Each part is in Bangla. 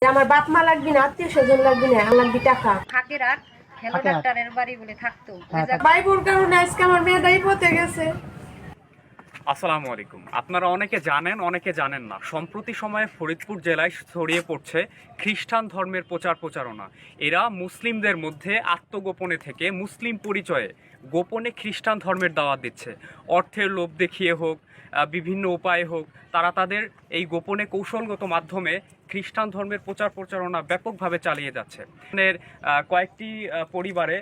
আমার বাপ মা লাগবি না, আত্মীয় স্বজন লাগবি না, আমার লাগবি টাকা। থাকের আর হ্যালো ডাক্তারের বাড়ি বলে থাকতো। বাইবুর কারণে আজকে আমার মেয়ে দায়ী পথে গেছে। আসসালামু আলাইকুম। আপনারা অনেকে জানেন, অনেকে জানেন না। সম্প্রতি সময়ে ফরিদপুর জেলায় ছড়িয়ে পড়ছে খ্রিস্টান ধর্মের প্রচারণা। এরা মুসলিমদের মধ্যে আত্মগোপনে থেকে মুসলিম পরিচয়ে গোপনে খ্রিস্টান ধর্মের দাওয়াত দিচ্ছে। অর্থের লোভ দেখিয়ে হোক, বিভিন্ন উপায়ে হোক, তারা তাদের এই গোপনে কৌশলগত মাধ্যমে খ্রিস্টান ধর্মের প্রচারণা ব্যাপকভাবে চালিয়ে যাচ্ছে। কয়েকটি পরিবারে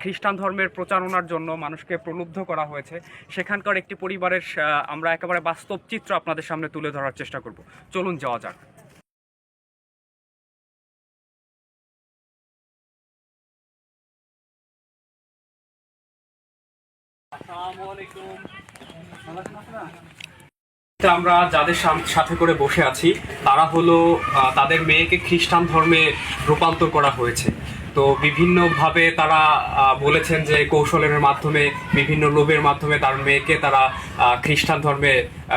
খ্রিস্টান ধর্মের প্রচারণার জন্য মানুষকে প্রলুব্ধ করা হয়েছে। সেখানকার একটি পরিবারের আমরা একেবারে বাস্তব চিত্র আপনাদের সামনে তুলে ধরার চেষ্টা করব। চলুন যাওয়া যাক। আমরা যাদের সাথে করে বসে আছি তারা হলো তাদের মেয়েকে খ্রিস্টান ধর্মে রূপান্তর করা হয়েছে। তো বিভিন্নভাবে তারা বলেছেন যে কৌশলের মাধ্যমে, বিভিন্ন লোভের মাধ্যমে তার মেয়েকে তারা খ্রিস্টান ধর্মে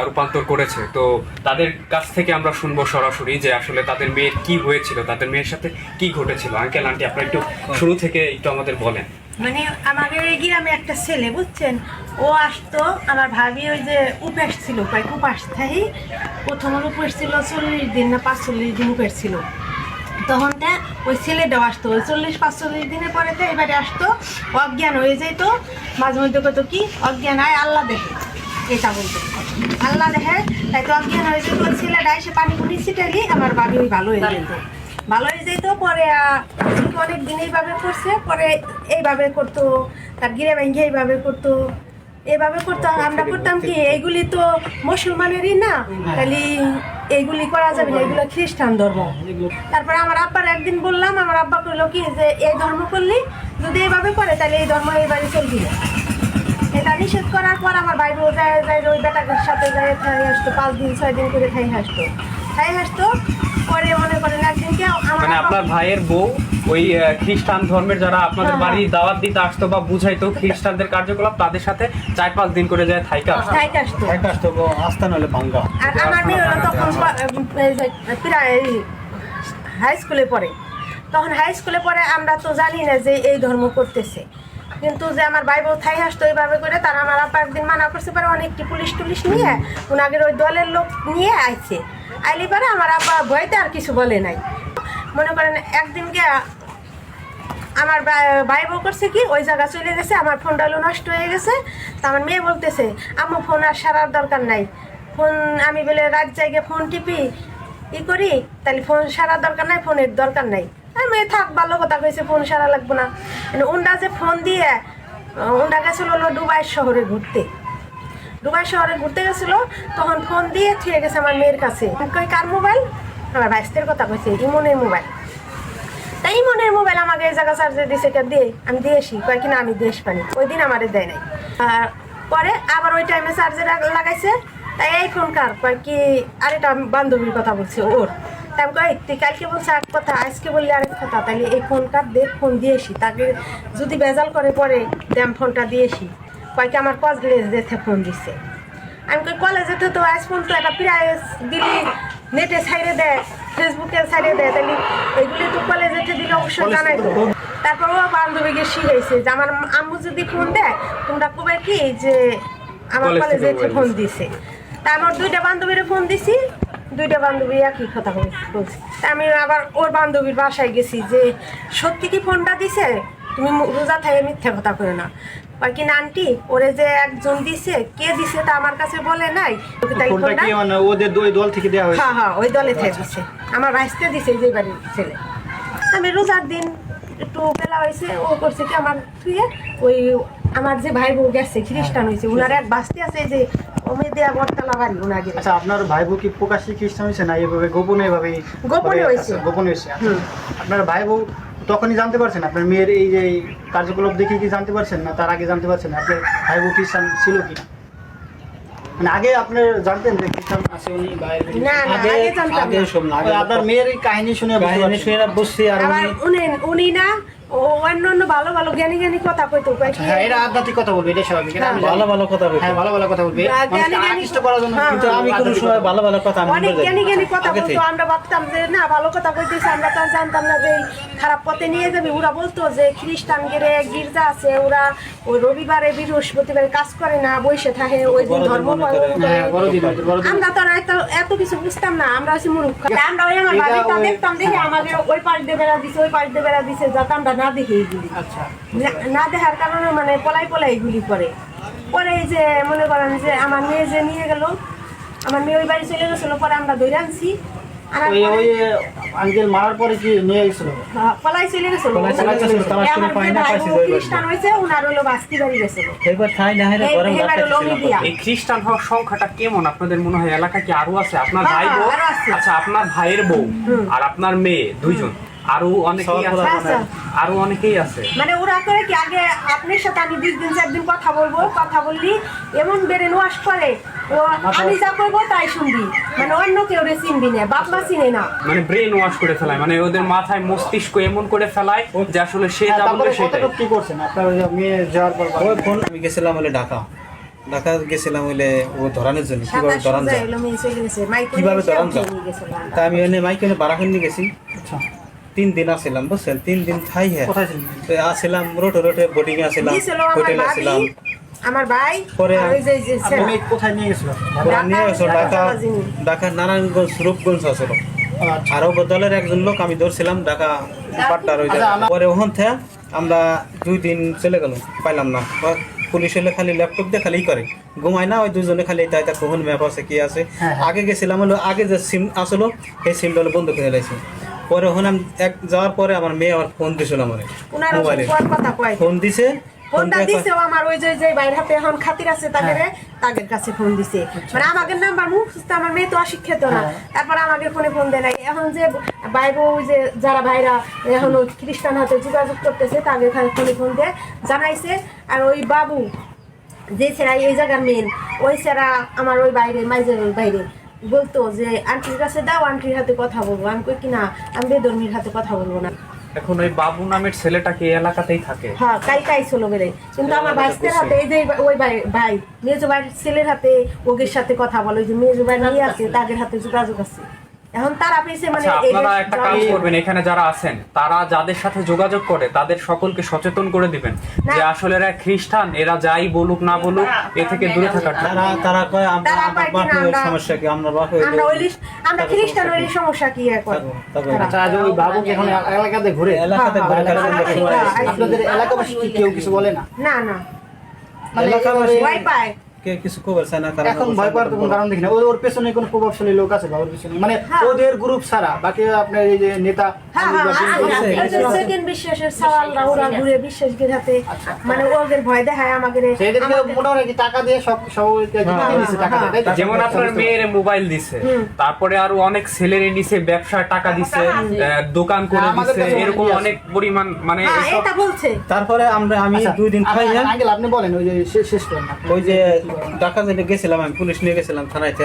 রূপান্তর করেছে। তো তাদের কাছ থেকে আমরা শুনবো সরাসরি যে আসলে তাদের মেয়ের কি হয়েছিল, তাদের মেয়ের সাথে কি ঘটেছিল। আঙ্কেল আন্টি, আপনারা একটু শুরু থেকে একটু আমাদের বলেন। মানে আমাদের এই গ্রামে একটা ছেলে, বুঝছেন, ও আসতো, আমার ভাবি ওই যে উপাস ছিল, প্রায় উপাস থাই প্রথম উপাস ছিল 40 দিন না 45 দিন উপাস ছিল। তখন ওই ছেলেটাও আসতো, ওই 40-45 দিনের পরে এবারে আসতো, অজ্ঞান হয়ে যেত। মাঝে মধ্যে কত কি অজ্ঞান হয়, আল্লাহ দেখে, এটা বলতো আল্লাহ দেখে, তাই তো অজ্ঞান হয়ে যেত। ওই ছেলেটা এসে পানি পুনি ছিটালি আমার ভাবি ওই ভালো হয়ে যেত, ভালো হয়ে যেত। পরে অনেক দিন এইভাবে করছে, পরে এইভাবে করতো, তার গিরে ভেঙে এইভাবে করতো, এভাবে করতো। আমরা করতাম কি, এইগুলি তো মুসলমানেরই না, খালি এইগুলি করা যাবে না, এগুলো খ্রিস্টান ধর্ম। তারপরে আমার আব্বার একদিন বললাম, আমার আব্বা করলো কি যে এই ধর্ম করলি যদি এইভাবে করে তাহলে এই ধর্ম এইবারে চলবি না। এটা নিষেধ করার পর আমার বাইরে যায় ওই বেটাদের সাথে যায় খাই আসতো, 5 দিন 6 দিন করে খাই আসতো। পরে মনে করেন একদিনকে মানে আপনার ভাইয়ের বউ ওই খ্রিস্টান ধর্মের যারা আপনাদের বাড়ি দাওয়াত দিতে আসতো বা বুঝাইতো খ্রিস্টানদের কার্যকলাপ, তাদের সাথে 4-5 দিন করে যায় থাইকা আসতো আস্তা নলে ভাঙ্গা। আর আমার মেয়ে তখন প্রায় হাই স্কুলে পড়ে। তখন হাই স্কুলে পড়ে, আমরা তো জানি না যে এই ধর্ম করতেছে। কিন্তু যে আমার ভাই বউ থাই আসতো এইভাবে করে, তারা আমার আপা একদিন মানা করছে, পরে অনেকটি পুলিশ টুলিশ নিয়ে ওনাদের ওই দলের লোক নিয়ে আইছে। আইলি পরে আমার আপা ভয়তে আর কিছু বলে নাই। মনে করেন একদিনকে আমার ভাই বউ করছে কি, ওই জায়গা চলে গেছে, আমার ফোনটা নষ্ট হয়ে গেছে। তা আমার মেয়ে বলতেছে, আম্মু ফোন আর সারার দরকার নাই, ফোন আমি বলে রাত জায়গায় ফোন টিপি করি, তাহলে ফোন সারার দরকার নাই, ফোনের দরকার নাই। আর মেয়ে থাক, ভালো কথা কইছে, ফোন সারা লাগবো না। উন্ডা যে ফোন দিয়ে উন্ডা গেছিল হলো দুবাই শহরে ঘুরতে গেছিলো, তখন ফোন দিয়ে থুয়ে গেছে আমার মেয়ের কাছে। কই কার মোবাইল? আমার ভাইস্তের কথা কইছে, ইমনের মোবাইল। তাই ইমনের মোবাইল আমাকে এই জায়গা চার্জে দিছে, দিয়ে আমি দিয়েছি, কয় কিনা আমি দেশ পানি, ওই দিন আমারে দেয় নাই। আর পরে আবার ওই টাইমে চার্জে লাগাইছে। তাই এই ফোন কার? কয় কি আর এটা বান্ধবীর কথা বলছে ওর। তাই আমি কই তুই কালকে বলছে এক কথা, আজকে বললি আরেক কথা, তাহলে এই ফোন কার? দে, ফোন দিয়েছি, তাকে যদি বেজাল করে পরে দেম ফোনটা দিয়েছি। কয় কি আমার কলেজে যেতে ফোন দিচ্ছে। আমি কই কলেজে তো আজ ফোন তো একটা প্রাইস দিলি, নেটে ছাইড়ে দেয়, ফেসবুকে ছাইড়ে দেয়, তাহলে এগুলি তো কলেজে দিলে অবশ্যই জানাই তো। তারপর ও বান্ধবীকে শিখাইছে যে আমার আম্মু যদি ফোন দেয় তোমরা কবে কি যে আমার কলেজে ফোন দিছে। তা আমার 2টা বান্ধবীরে ফোন দিছি, 2টা বান্ধবী একই কথা বলছি। তা আমি আবার ওর বান্ধবীর বাসায় গেছি যে সত্যি কি ফোনটা দিছে, তুমি রোজা থাকে মিথ্যা কথা করে না। কি না আন্টি, ওরে যে একজন দিছে, কে দিছে তা আমার কাছে বলে নাই। ওদের ওই দল থেকে দেওয়া হয়েছে? হ্যাঁ, ওই দলে থেকে দিছে, আমার ভাইসকে দিছে, যে বাড়ির ছেলে। আমি রোজার দিন একটু বেলা হয়েছে, ও করছে কি আমার থুয়ে ওই আমার যে ভাই বউ গেছে খ্রিস্টান হয়েছে, ওনার এক বাস্তি আছে যে দেয়া বটতলা বাড়ি ওনাকে। আচ্ছা, আপনার ভাই বউ কি প্রকাশ্যে খ্রিস্টান হয়েছে না এভাবে গোপনে হয়েছে? গোপনে হয়েছে। আপনার ভাই বউ তখনই জানতে পারছেন আপনার মেয়ের এই যে কার্যকলাপ দেখে কি জানতে পারছেন, না তার আগে জানতে পারছেন আপনার ভাই বউ খ্রিস্টান ছিল কি? মানে আগে আপনি জানতেন যে খ্রিস্টান আছে উনি? না, আপনার মেয়ের এই কাহিনী শুনে বুঝছি। আর উনি না ও অন্য অন্য ভালো ভালো জ্ঞানী জ্ঞানী কথা কইতো কয় কি হ্যাঁ, এরা আধ্যাত্মিক কথা বলবে, এটা স্বাভাবিক, এটা আমি জানি। ভালো ভালো কথা বলতো। হ্যাঁ, ভালো ভালো কথা বলবে, জ্ঞানী মানুষকে জ্ঞানী আকৃষ্ট করার জন্য। হ্যাঁ, কিন্তু আমি কোনো সময় ভালো ভালো কথা আমি অনেক বলতে জ্ঞানী জ্ঞানী যাই না। কথা আগে বলতো, থেকে। আমরা ভাবতাম যে না ভালো কথা কইতেছে, আমরা তো আর জানতাম না যে এই খারাপ পথে নিয়ে যাবে। ওরা বলতো যে খ্রিস্টান গির্জা আছে, ওরা ওই রবিবারে বৃহস্পতিবারে কাজ করে না, বসে থাকে, ওই দিন ধর্ম পালন করে। হ্যাঁ, বড়দিন হয়তো, বড়দিন। আমরা তো আর এত কিছু বুঝতাম না, আমরা হচ্ছে মূর্খ। আমরা ওই আমার এটা বাড়িটা ওই- দেখতাম, দেখে আমাদের ওই পাশ দিয়ে বেড়া দিছে, ওই পাশ দিয়ে বেড়া দিছে, যাতে আমরা না দেখি এইগুলি। আচ্ছা, না দেখার কারণে মানে পলাই পলাই এগুলি করে। পরে এই যে মনে করেন যে আমার মেয়ে যে নিয়ে গেল, আমার মেয়ে ওই বাড়ি চলে গেছিল, পরে আমরা ধরে আনছি, আনার ওই পরে- ওই আঙ্কেল মারার পরে কি নিয়ে গেছিল? হ্যাঁ, পলাই চলে গেছিল। পলাই চলে গেছিল, তার এই আসলে আমার পাই যে না, ভাই পাইছে বোন ওই বাড়ি। খ্রিস্টান হয়েছে, ওনার হলো বাস্তি বাড়ি গেছিল। এবার ঠাই না হেরে এই- গরম এবার হলো রাখতেছিলাম। মিডিয়া। এই খ্রিস্টান হওয়ার সংখ্যাটা কেমন আপনাদের মনে হয়? এলাকা কি আরো আছে? আপনার হ্যাঁ, ভাই বউ, আরো আছে। আচ্ছা আপনার ভাইয়ের বউ আর আপনার মেয়ে দুইজন, আরো অনেকেই আছে, হ্যাঁ, স্যার। আরো অনেকেই আছে। মানে ওরা করে কি, আগে আপনার সাথে আমি 2 দিন 4 দিন কথা বলবো, কথা বললি এমন বেড়ে নোয়াস করে, ও আমি যা করবো তাই শুনবি, মানে অন্য কেউ রে চিনবি না, বাপ মা চিনে না। মানে ব্রেন ওয়াশ করে ফেলায়, মানে ওদের মাথায় মস্তিষ্ক এমন করে ফেলায় যে আসলে সে হ্যাঁ, যা বলবে তারপরে সেটাই। কতটুকু কি করছেন আপনার ওই যে মেয়ে যাওয়ার পর? ওই ফোন আমি গেছিলাম হলে ঢাকা গেছিলাম হলে ও ধরানোর জন্য কিভাবে সাতাশ ধরান সোজা যায় এলো, মেয়ে চলে গেছে, মাইকে কিভাবে নিয়ে ধরান এসে যায়? নিয়ে গেছিল। তা আমি এনে মাইকে বারাখান নিয়ে গেছি। আচ্ছা, 3 দিন আসছিলাম বুঝছেন, 3 দিন থাই হ্যাঁ কোথায় ছিলেন? আসছিলাম রোটে রোটে বোর্ডিং এ আসছিলাম, দিয়েছিল আমার হোটেলে ভাবি, আসছিলাম। আমার ভাই, পরে আর ওই যে আপনি ছেলে। মেয়ে কোথায় নিয়ে গেছিল? ওরা নিয়ে গেছো ঢাকা, জাহাজিনী। ঢাকা নারায়ণগঞ্জ রূপগঞ্জ আসলো। আচ্ছা, আরো বদলের একজন লোক আমি ধরছিলাম ঢাকা পাট্টার ওই আচ্ছা, জায়গায়। পরে ওখান থেকে আমরা 2 দিন চলে গেল, পাইলাম না। পুলিশ এলে খালি ল্যাপটপ দিয়ে খালি করে ঘুমায় না, ওই দুজনে খালি তাই তা কখন ম্যাপ আছে কি আছে। হ্যাঁ, হ্যাঁ। আগে গেছিলাম হলো, আগে যে সিম আসলো সেই সিমটা হলো বন্ধ করে লাইছি। পরে ওখানে আমি যাওয়ার পরে আমার মেয়ে আমার ফোন দিছিল আমার ওনার মোবাইলে, ওপর কথা কয়, ফোন দিছে। ফোনটা দিয়ে দিছে ও আমার ওই যে বাইরে হাতে এখন খাতির আছে তাদের কাছে ফোন দিছে, মানে আমাদের নাম্বার মুখস্থ, আমার মেয়ে তো অশিক্ষিত না, তারপর আমাকে ফোন দেয় নাই। এখন যে ভাই বউ যে যারা ভাইরা এখন ওই খ্রিস্টান হাতে যোগাযোগ করতেছে, তাদের ফোন দিয়ে জানাইছে। আর ওই বাবু যে ছেড়া এই জায়গার মেন, ওই ছেড়া আমার ওই বাইরে মাইজের ওই বাইরে বলতো যে আন্টির কাছে দাও, আন্টির হাতে কথা বলবো। আমি কই কিনা, আমি বেদর্মীর হাতে কথা বলবো না। এখন ওই বাবু নামের ছেলেটাকে এই এলাকাতেই থাকে। হ্যাঁ, কাই ছিল বেড়ে, কিন্তু আমার ভাইদের হাতে এই যে ওই ভাই মেজো ভাইয়ের ছেলের হাতে ওদের সাথে কথা বলে, ওই যে মেজো ভাই নিয়ে আছে তাদের হাতে যোগাযোগ আছে। এখন তারা পেয়েছে মানে আচ্ছা, এই আপনারা যে একটা কাজ করবেন, এখানে যারা আছেন তারা যাদের সাথে যোগাযোগ করে তাদের সকলকে সচেতন করে দিবেন যে আসলে এরা খ্রিস্টান, এরা যাই বলুক না বলুক এ থেকে দূরে থাকার জন্য। তারা কয় আমরা তারা আমার কয় কিনা বাপের আমরা- সমস্যা কি, আমরা বাপ আমরা ওই আমরা খ্রিস্টান ওই সমস্যা কি করে তারপর- তারা? আচ্ছা, আজ ওই বাবু কি এখন এলাকাতে ঘুরে? এলাকাতে ঘুরে হ্যাঁ, খেলাধুলা হ্যাঁ, সময় হ্যাঁ, আপনাদের এলাকাবাসী কি কেউ কিছু বলে না? না না, মানে এলাকাবাসী ভয় পায়। কে কিছু খবর চায় না, কারণ এখন ভয় পাওয়ার তো কোনো কারণ দেখি না। ওর পেছনে কোনো প্রভাবশালী লোক আছে বা ওর পেছনে, মানে হ্যাঁ। ওদের গ্রুপ ছাড়া বাকি আপনার এই যে নেতা হ্যাঁ, আমির বা হ্যাঁ, বিএনপি, ওই যে সেকেন্ড বিশ্বাসের সওয়ালরা ওরা ঘুরে বিশ্বাসের হাতে, মানে ওদের ভয় দেখায় আমাদের। সেদেরকে মোটামুটি টাকা দিয়ে সবাইকে জিতিয়ে নিচ্ছে, টাকা দিয়ে, তাই তো? যেমন আপনার মেয়ের মোবাইল দিছে, তারপরে আরো অনেক ছেলের নিছে, ব্যবসার টাকা দিছে, দোকান করে হ্যাঁ, আমাদের দিছে, কাছে এরকম অনেকই আছে। অনেক পরিমাণ, মানে হ্যাঁ, এসব- এটা বলছে। তারপরে আমি আচ্ছা, 2 দিন খাই হ্যাঁ। আঙ্কেল আপনি বলেন, ওই যে শেষ করেন না। ওই যে ঢাকা যেতে গেছিলাম আমি, পুলিশ নিয়ে গেছিলাম থানাইতে,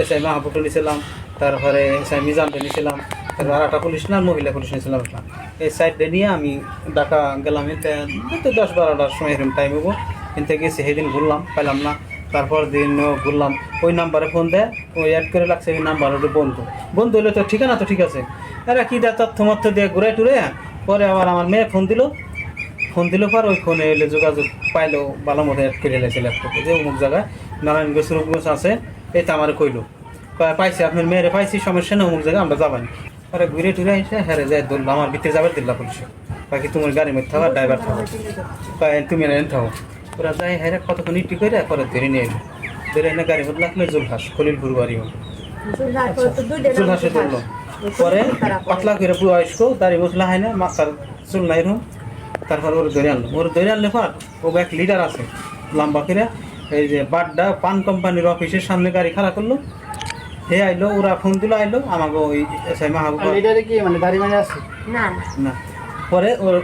এসআই মাহবুবকে নিয়েছিলাম, তারপরে এসআই মিজানকে নিয়েছিলাম, তারপর আর একটা পুলিশ না মহিলা পুলিশ নিয়েছিলাম একটা। এই সাইডে নিয়ে আমি ঢাকা গেলাম, এতে 10-12টার সময় এরকম টাইম হবো, কিন্তু গেছি সেদিন ঘুরলাম, পাইলাম না। তারপর দিন ঘুরলাম, ওই নাম্বারে ফোন দেয়, ওই অ্যাড করে লাগছে ওই নাম্বার, ওটা বন্ধু হলে তো ঠিকানা তো ঠিক আছে, এরা কী দেয় তথ্য মথ্য দিয়ে ঘুরে টুরে। পরে আবার আমার মেয়ে ফোন দিল পর ওই ফোনে এলে যোগাযোগ পাইলো, ভালো মতো অ্যাড করে এলেছে ল্যাপটপে যে অমুক জায়গায় নারায়ণগঞ্জ রূপগঞ্জ আছে, এই তো আমার কইলো পাইছি আপনার মেয়েরে পাইছি, সমস্যা না, অমুক জায়গায় আমরা যাবানি। পরে ঘুরে টুরে এসে হ্যাঁ যাই ধরলো, আমার ভিতরে যাবার দিল্লা পুলিশে, বাকি তোমার গাড়ির মধ্যে থাকা, ড্রাইভার থাকো, তুমি এনে থাকো। ওরা যাই হ্যাঁ কতক্ষণ ইটি করে পরে ধরে নিয়ে এলো, ধরে এনে গাড়ির মধ্যে লাগলো জুলহাস, খলিলপুর বাড়ি জুলহাসে ধরলো। পরে পাতলা করে বয়স্ক দাড়ি বসলা হয় না, মাথার চুল নাই রুম। তারপর ওর ধরে আনলে পর ও এক লিডার আছে লম্বা করে, এই যে বাড্ডা পান কোম্পানির অফিসের সামনে গাড়ি খাড়া করলো, হে আইলো, ওরা ফোন দিল আইলো আমাকে, ওই এসআই মাহবুব লিডারে কি মানে দাড়ি মানে আছে? না না। পরে ওর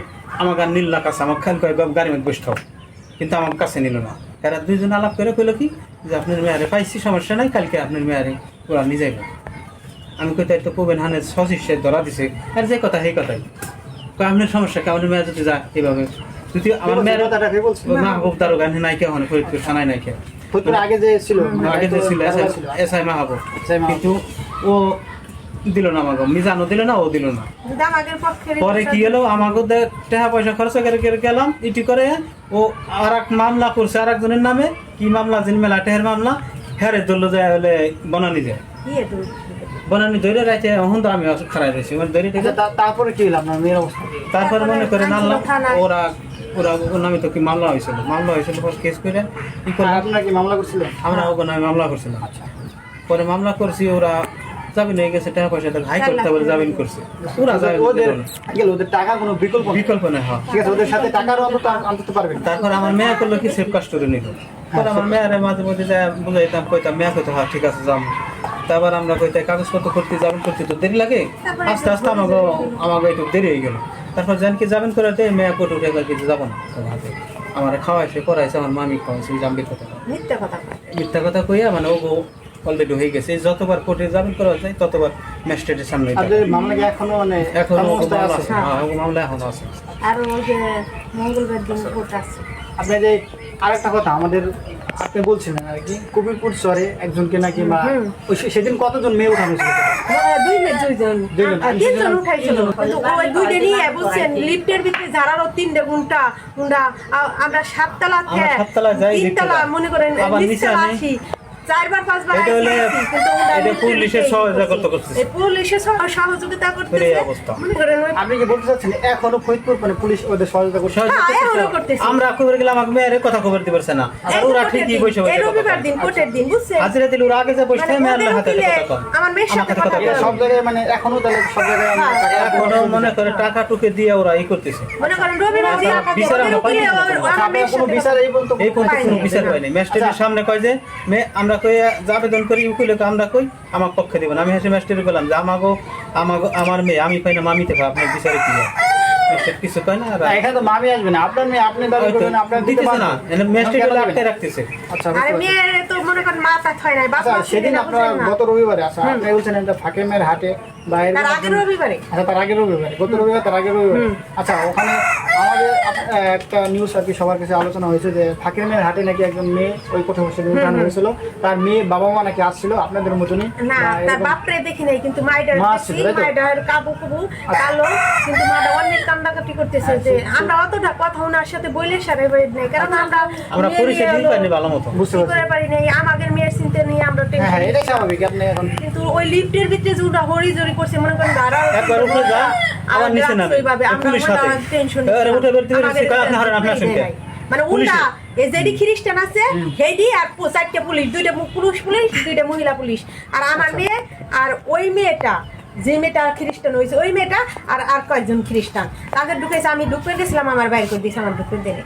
আমাকে আর নিল না কাছে, আমার খেয়াল করে গাড়ির মধ্যে বসতে হবে, কিন্তু আমার কাছে নিল না। এরা 2 জন আলাপ করে কইলো কি যে আপনার মেয়ারে পাইছি, সমস্যা নাই, কালকে আপনার মেয়ারে ওরা নিয়ে যাইবে। আমি কই তাই তো কোবেন হানের সশিষ্যের ধরা দিছে, আর যে কথা সেই কথাই। আপনার সমস্যা কি আপনার মেয়ে যদি যায় এভাবে যদি আমার মেয়ের কথাটাকে বলছি মাহবুব দারোগা নাই কে হনে ফরিদপুর থানায় নাই কে ফরিদপুর আগে যে ছিল আগে যে ছিল এসআই মাহবুব কিন্তু ও দিল না আমাকে মিজানও দিল না ও দিল না আমাদের পক্ষে পরে কি হলো আমাকে টাকা পয়সা খরচ করে গেলাম ইটি করে ও আর এক মামলা করছে আর একজনের নামে কি মামলা জিন মেলা টেহের মামলা হ্যারে ধরলো যায় হলে বনানি যায় বনানি ধরে রাইতে এখন তো আমি খারাপ রয়েছি মানে ধরে থেকে তারপরে কি হলো আপনার মেয়ের অবস্থা তারপরে মনে করে নামলাম ওরা ওরা ওর নামে তো কি মামলা হয়েছিল পর কেস করে কি করে আপনারা কি মামলা করছিলেন আমরা ওর নামে মামলা করছিলাম পরে মামলা করছি ওরা জামিন হয়ে গেছে টাকা পয়সা হাই করতে বলে জামিন করছে ওরা ওদের টাকা কোনো বিকল্প বিকল্প নেই হ্যাঁ ঠিক আছে ওদের সাথে টাকারও আনতে পারবেন তারপর আমার মেয়ে করলো কি সেফ কাস্টডি নিল পরে আমার মেয়ের মাঝে মধ্যে যায় বুঝাইতাম কইতাম মেয়ে কইতো হ্যাঁ ঠিক আছে যাম তারপর আমরা কইতে কাগজপত্র করতে যাবেন করতে তো দেরি লাগে আস্তে আস্তে আমাকে একটু দেরি হয়ে গেল তারপর জানকি যাবেন করে দেয় মেয়ে কোর্ট উঠে গেল কিছু যাবো না হাতে আমার খাওয়াইছে পড়াইছে আমার মামি খাওয়াইছে জাম্বির কথা মিথ্যা কথা কইয়া মানে ও অলরেডি হয়ে গেছে যতবার কোর্টে যাবেন করা যায় ততবার ম্যাজিস্ট্রেটের সামনে মামলা কি এখনো মানে এখনো মামলা এখনো আছে আর ওই যে মঙ্গলবার দিন কোর্ট আছে আপনি যে আরেকটা কথা আমাদের আপনি বলছিলেন আর কি কবিরপুর চরে একজনকে নাকি বা সেদিন কতজন মেয়ে উঠানো ছিল তিনজন উঠাইছিল ওই দুইটা নিয়ে বলছেন লিফটের ভিতরে যারারও 3 ঘন্টা আমরা 7 তলা তিনতলা মনে করেন নিচে আসি 4বার 5বার পুলিশের সহযোগিতা করতেছে মনে করেন আপনি কি বলতে চাচ্ছেন এখনো ফরিদপুর মানে পুলিশ ওদের সহযোগিতা করছে আমরা খবর গেলাম আমাকে মেয়ের কথা খবর দিতে পারছে না আর ওরা ঠিকই বসে বসে রবিবার দিন কোর্টের দিন বুঝছেন হাজিরা দিল ওরা আগে যে বসে মেয়ের হাতে কথা আমার মেয়ের সাথে কথা এটা সব জায়গায় মানে এখনো তাহলে সব জায়গায় এখনো মনে করে টাকা টুকে দিয়ে ওরা এই করতেছে মনে করেন রবিবার দিন বিচার আমরা পাই না কোনো বিচার এই পর্যন্ত কোনো বিচার পাই নাই ম্যাজিস্ট্রেটের সামনে কয় যে আমরা কই আবেদন করি উকিলে তো আমরা কই আমার পক্ষে দিবেন আমি হেসে ম্যাজিস্ট্রেটে বললাম যে আমার মেয়ে আমি পাই না মামিতে পাই আপনার বিচারে কি কিছু কয় না এখানে তো মামি আসবে না আপনার মেয়ে আপনি দাবি করবেন আপনার দিতেছে না ম্যাজিস্ট্রেট আটকে রাখতেছে আচ্ছা আরে মেয়ে তো মনে করেন মাথা হয় নাই বাবা সেদিন আপনার গত রবিবারে আচ্ছা আপনি বলছেন এটা ফাকিমের হাটে বাইরে তার আগের রবিবারে আচ্ছা তার আগের রবিবারে গত রবিবার তার আগের রবিবারে আচ্ছা ওখানে আমাদের একটা নিউজ আর কি সবার কাছে আলোচনা হয়েছে যে ফাকিমের হাটে নাকি একজন মেয়ে ওই কোঠা বসে উঠানো হয়েছিল তার মেয়ে বাবা মা নাকি আসছিল আপনাদের মতনই না তার বাপরে দেখি নাই কিন্তু মাইডার কাবু কাবু কালো কিন্তু মাটা অনেক কান্দাকাটি করতেছে যে আমরা অতটা কথা ওনার সাথে বইলে সারে বাড়ি নাই কারণ আমরা পরিচয় দিতে পারিনি ভালো মতো বুঝতে পারি নাই আমাদের মেয়ের চিন্তা নিয়ে আমরা হ্যাঁ এটা স্বাভাবিক আপনি এখন কিন্তু ওই লিফটের ভিতরে যেটা হরিজরি করছে মনে করেন দাঁড়া একবার উপরে যা আবার নিচে নামে পুলিশ সাথে আরে উঠে বেরতে বেরতে আপনি হারান আপনার সঙ্গে মানে উল্টা এই যেডি খ্রিস্টান আছে হেডি আর 4টা পুলিশ দুইটা পুরুষ পুলিশ দুইটা মহিলা পুলিশ আর আমার মেয়ে আর ওই মেয়েটা যে মেয়েটা খ্রিস্টান হয়েছে ওই মেয়েটা আর কয়েকজন খ্রিস্টান তাদের ঢুকেছে আমি ঢুকে গেছিলাম আমার বাইরে করে দিয়েছে আমার ঢুকে দেয়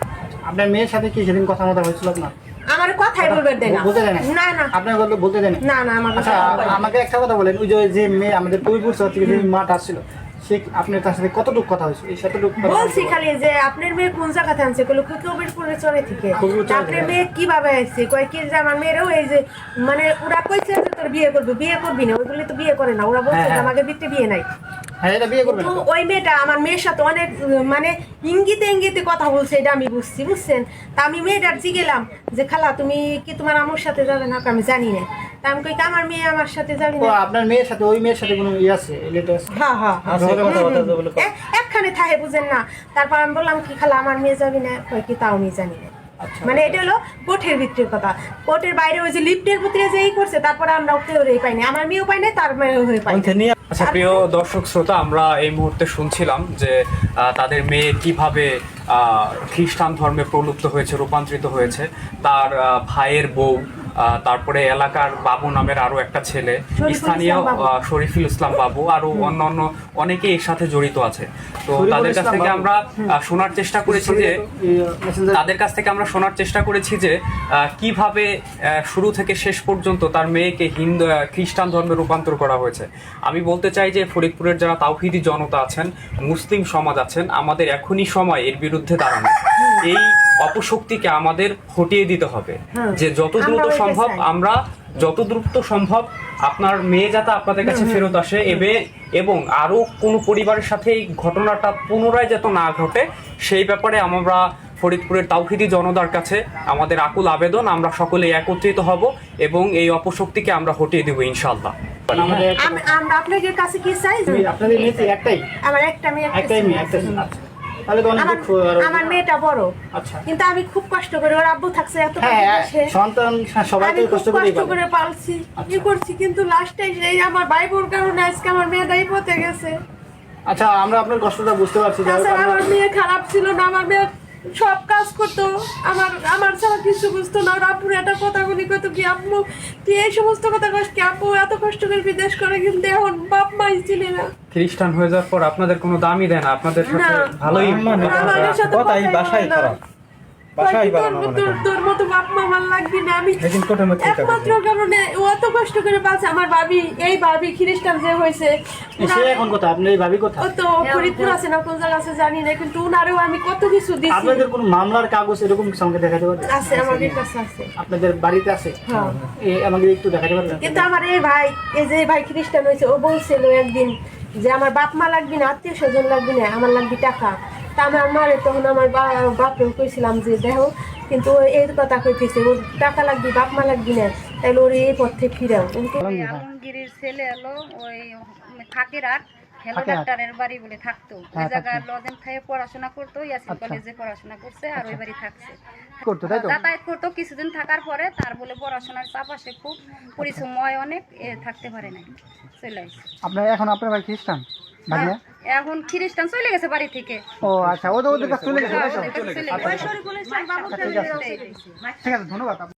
আপনার মেয়ের সাথে কি সেদিন কথা মতো হয়েছিল না আমার কথাই বলবে দেয় না বলতে দেয় না না আপনি বলতে দেন না না আমার আচ্ছা আমাকে একটা কথা বলেন ওই যে মেয়ে আমাদের কবিরপুর শহর থেকে যে মাঠ আসছিল সে আপনার কাছে কতটুকু কথা হয়েছে এই কতটুকু বলছি খালি যে আপনার মেয়ে কোন জায়গাতে আনছে কইলো কবিরপুরে চলে থেকে আপনার মেয়ে কিভাবে আসছে কয় কি যে আমার মেয়েরও এই যে মানে ওরা কইছে যে তোর বিয়ে করবি না ওইগুলি তো বিয়ে করে না ওরা বলছে যে আমাকে বিয়ে নাই হ্যাঁ এটা বিয়ে করবেন তো ওই মেয়েটা আমার মেয়ের সাথে অনেক মানে ইঙ্গিতে কথা বলছে এটা আমি বুঝছেন তা আমি মেয়েটার জিগেলাম যে খালা তুমি কি তোমার আমার সাথে যাবে না আমি জানি না তা আমি কই আমার মেয়ে আমার সাথে যাবে না আপনার মেয়ের সাথে ওই মেয়ের সাথে কোনো আছে রিলেটিভ আছে হ্যাঁ একখানে থাকে বুঝেন না তারপর আমি বললাম কি খালা আমার মেয়ে যাবি না কই কি তাও আমি জানি না মানে এটা হলো কোর্টের ভিতরের কথা কোর্টের বাইরে ওই যে লিফটের ভিতরে যেই করছে তারপরে আমরা কেউ পাইনি আমার মেয়েও পাই না তার মেয়েও হয়ে পাই আচ্ছা প্রিয় দর্শক শ্রোতা আমরা এই মুহূর্তে শুনছিলাম যে তাদের মেয়ে কিভাবে খ্রিস্টান ধর্মে প্রলুপ্ত হয়েছে রূপান্তরিত হয়েছে তার ভাইয়ের বউ তারপরে এলাকার বাবু নামের আরো একটা ছেলে স্থানীয় শরীফুল ইসলাম বাবু আরো অন্যান্য অনেকে এর সাথে জড়িত আছে তো তাদের কাছ থেকে আমরা শোনার চেষ্টা করেছি যে কিভাবে শুরু থেকে শেষ পর্যন্ত তার মেয়েকে হিন্দু খ্রিস্টান ধর্মে রূপান্তর করা হয়েছে আমি বলতে চাই যে ফরিদপুরের যারা তাওহীদি জনতা আছেন মুসলিম সমাজ আছেন আমাদের এখনই সময় এর বিরুদ্ধে দাঁড়ানো এই অপশক্তিকে আমাদের হটিয়ে দিতে হবে যে যত দ্রুত সম্ভব আপনার মেয়ে যাতে আপনাদের কাছে ফেরত আসে এবং আরও কোনো পরিবারের সাথে এই ঘটনাটা পুনরায় যাতে না ঘটে সেই ব্যাপারে আমরা ফরিদপুরের তাওহিদি জনতার কাছে আমাদের আকুল আবেদন, আমরা সকলে একত্রিত হব এবং এই অপশক্তিকে আমরা হটিয়ে দেবো ইনশাআল্লাহ। আমাদের আমরা আপনাদের কাছে কি চাই, আপনাদের মেয়ে একটাই আমার একটা মেয়ে একটাই মেয়ে একটা ছেলে। আচ্ছা, তাহলে তো অনেক আমার দুঃখ আর- আমার মেয়েটা বড়, আচ্ছা কিন্তু আমি খুব কষ্ট করে, ওর আব্বু থাকছে এত হ্যাঁ দেশে, সন্তান সবাই আমি তো খুব কষ্ট করেই কষ্ট পারে। করে পালছি, ই করছি, কিন্তু লাস্টে এই আমার ভাই বোর কারণে আজকে আমার মেয়েটাই পথে গেছে। আচ্ছা, আমরা আপনার কষ্টটা বুঝতে পারছি। যাই হোক, তাছাড়া আমরা- আমার মেয়ে খারাপ ছিল না, আমার মেয়ে সব কাজ করতো, আমার ছাড়া কিছু বুঝতো না। ওর আব্বুর একটা কথাগুলি কইতো কি, আম্মু তুই এই সমস্ত কথা কষ্ট কি, আব্বু এত কষ্ট করে বিদেশ করে, কিন্তু এখন বাপ মাই ছিলি না। খ্রিস্টান হয়ে যাওয়ার পর আপনাদের কোনো দামই দেয় না, আপনাদের সাথে না। ভালোই আমাদের সাথে কথা এই কথাই বাসায় বলে না। খারাপ, বাসায় ভালো না তোর- মনে করেন। তোর মতো বাপ মা আমার লাগবে না, আমি সেদিন কোটের মধ্যে চিন্তা একমাত্র করছি। কারণে ও এত কষ্ট করে পাচ্ছে। আমার ভাবি, এই ভাবি খ্রিস্টান যে হয়েছে, সে এখন কথা আপনি এই ভাবি কথা ও তো ফরিদপুর আছে না কোন জায়গা আছে জানি না, কিন্তু উনারেও আমি কত কিছু দিছি। আপনাদের কোনো মামলার কাগজ এরকম কিছু আমাকে দেখাতে পারবেন? আছে, আমাদের কাছে আছে। আপনাদের বাড়িতে আছে? হ্যাঁ। আমাকে একটু দেখাতে পারবেন? কিন্তু আমার এই ভাই, এই যে ভাই খ্রিস্টান হয়েছে, ও বলছিল একদিন যে আমার বাপ মা লাগবে না, আত্মীয় স্বজন লাগবে না, আমার লাগবে টাকা। তা আমার মারে তখন আমার বাপেও কইছিলাম যে দেখো, কিন্তু ও এই কথা কইতেছে, ওর টাকা লাগবে, বাপ মা লাগবে না, তাহলে ওর এই পথে ফিরাও। ওই আলমগীরের ছেলে হলো ওই থাকিরাট হেলো ডাক্তারের বাড়ি বলে থাকতো, ওই জায়গায় লজেন থেকে পড়াশোনা করতো, ইয়াসিন কলেজে পড়াশোনা করছে আর ওই বাড়ি থাকছে, করতো তাই তো? যাতায়াত করতো। কিছুদিন থাকার পরে তার বলে পড়াশোনার চাপ আসে খুব, পরিশ্রময় অনেক, থাকতে পারে নাই, চলে আসে। আপনার এখন আপনার ভাই খ্রিস্টান ভাগিনা? এখন খ্রিস্টান চলে গেছে বাড়ি থেকে। ও আচ্ছা, ওদের কাছে চলে গেছে তাই তো? ওদের কাছে চলে গেছে। ঠিক আছে, ধন্যবাদ।